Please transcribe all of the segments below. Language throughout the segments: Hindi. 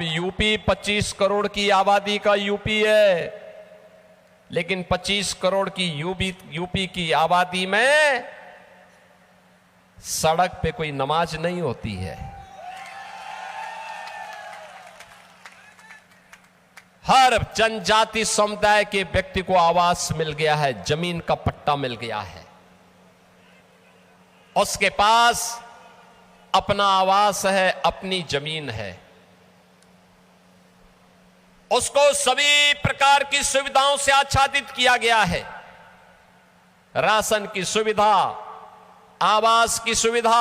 यूपी 25 करोड़ की आबादी का यूपी है, लेकिन 25 करोड़ की यूपी की आबादी में सड़क पे कोई नमाज नहीं होती है। हर जनजाति समुदाय के व्यक्ति को आवास मिल गया है, जमीन का पट्टा मिल गया है, उसके पास अपना आवास है, अपनी जमीन है, उसको सभी प्रकार की सुविधाओं से आच्छादित किया गया है। राशन की सुविधा, आवास की सुविधा,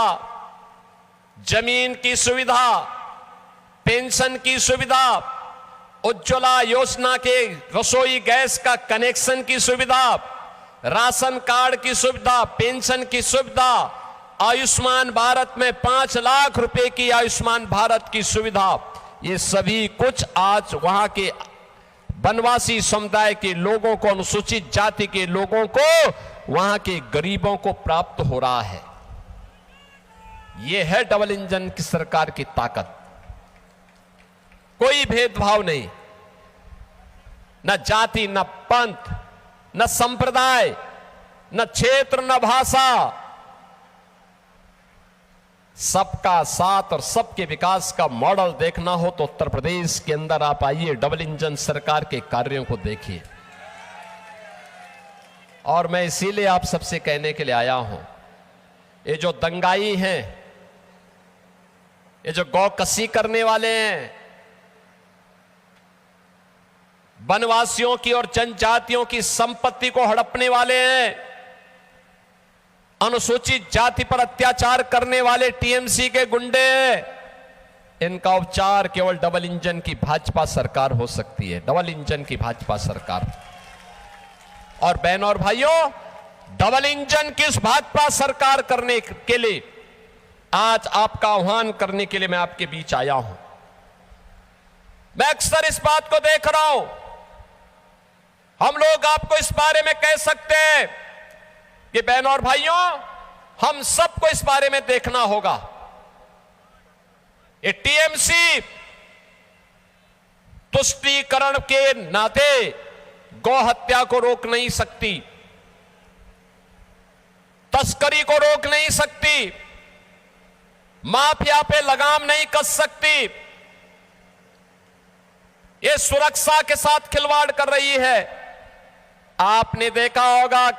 जमीन की सुविधा, पेंशन की सुविधा, उज्ज्वला योजना के रसोई गैस का कनेक्शन की सुविधा, राशन कार्ड की सुविधा, पेंशन की सुविधा, आयुष्मान भारत में 5 लाख रुपए की आयुष्मान भारत की सुविधा, ये सभी कुछ आज वहां के वनवासी समुदाय के लोगों को, अनुसूचित जाति के लोगों को, वहां के गरीबों को प्राप्त हो रहा है। यह है डबल इंजन की सरकार की ताकत। कोई भेदभाव नहीं, न जाति, न पंथ, न संप्रदाय, न क्षेत्र, न भाषा, सबका साथ और सबके विकास का मॉडल देखना हो तो उत्तर प्रदेश के अंदर आप आइए, डबल इंजन सरकार के कार्यों को देखिए। और मैं इसीलिए आप सबसे कहने के लिए आया हूं, ये जो दंगाई हैं, ये जो गौकसी करने वाले हैं, वनवासियों की और जनजातियों की संपत्ति को हड़पने वाले हैं, अनुसूचित जाति पर अत्याचार करने वाले टीएमसी के गुंडे हैं, इनका उपचार केवल डबल इंजन की भाजपा सरकार हो सकती है, डबल इंजन की भाजपा सरकार। और बहनों और भाइयों, डबल इंजन की इस भाजपा सरकार करने के लिए आज आपका आह्वान करने के लिए मैं आपके बीच आया हूं। मैं अक्सर इस बात को देख रहा हूं, हम लोग आपको इस बारे में कह सकते हैं कि बहनों और भाइयों, हम सबको इस बारे में देखना होगा। ये टीएमसी तुष्टीकरण के नाते गौ हत्या को रोक नहीं सकती, तस्करी को रोक नहीं सकती, माफिया पे लगाम नहीं कस सकती, ये सुरक्षा के साथ खिलवाड़ कर रही है। आपने देखा होगा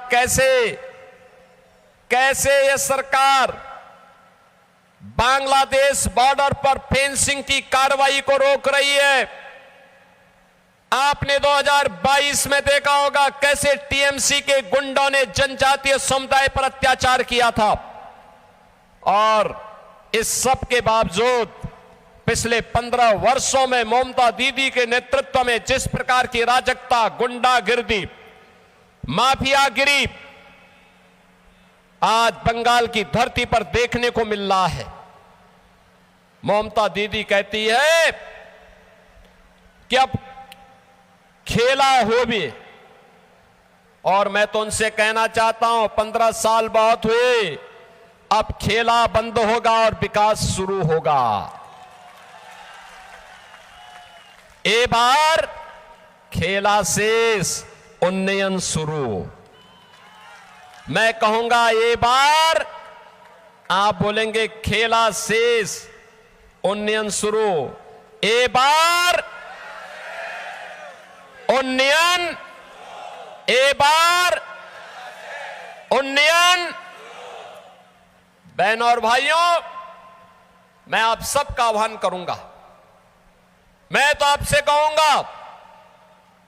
कैसे यह सरकार बांग्लादेश बॉर्डर पर फेंसिंग की कार्रवाई को रोक रही है। आपने 2022 में देखा होगा कैसे टीएमसी के गुंडों ने जनजातीय समुदाय पर अत्याचार किया था। और इस सब के बावजूद पिछले 15 वर्षों में ममता दीदी के नेतृत्व में जिस प्रकार की अराजकता, गुंडागिर्दी, माफियागिरी आज बंगाल की धरती पर देखने को मिल रहा है। ममता दीदी कहती है कि अब खेला हो भी, और मैं तो उनसे कहना चाहता हूं 15 साल बहुत हुए, अब खेला बंद होगा और विकास शुरू होगा। ए बार खेला शेष, उन्नयन शुरू। मैं कहूंगा ये बार आप बोलेंगे खेला शेष, उन्नयन शुरू। ए बार उन्नयन, ए बार उन्नयन। बहनों और भाइयों, मैं आप सबका आह्वान करूंगा, मैं तो आपसे कहूंगा,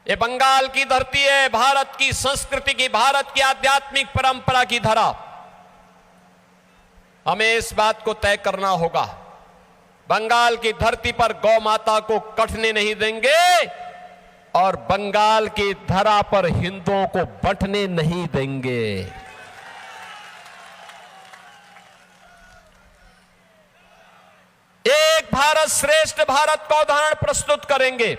ये बंगाल की धरती है, भारत की संस्कृति की, भारत की आध्यात्मिक परंपरा की धरा। हमें इस बात को तय करना होगा, बंगाल की धरती पर गौ माता को कटने नहीं देंगे और बंगाल की धरा पर हिंदुओं को बंटने नहीं देंगे। एक भारत श्रेष्ठ भारत का उदाहरण प्रस्तुत करेंगे।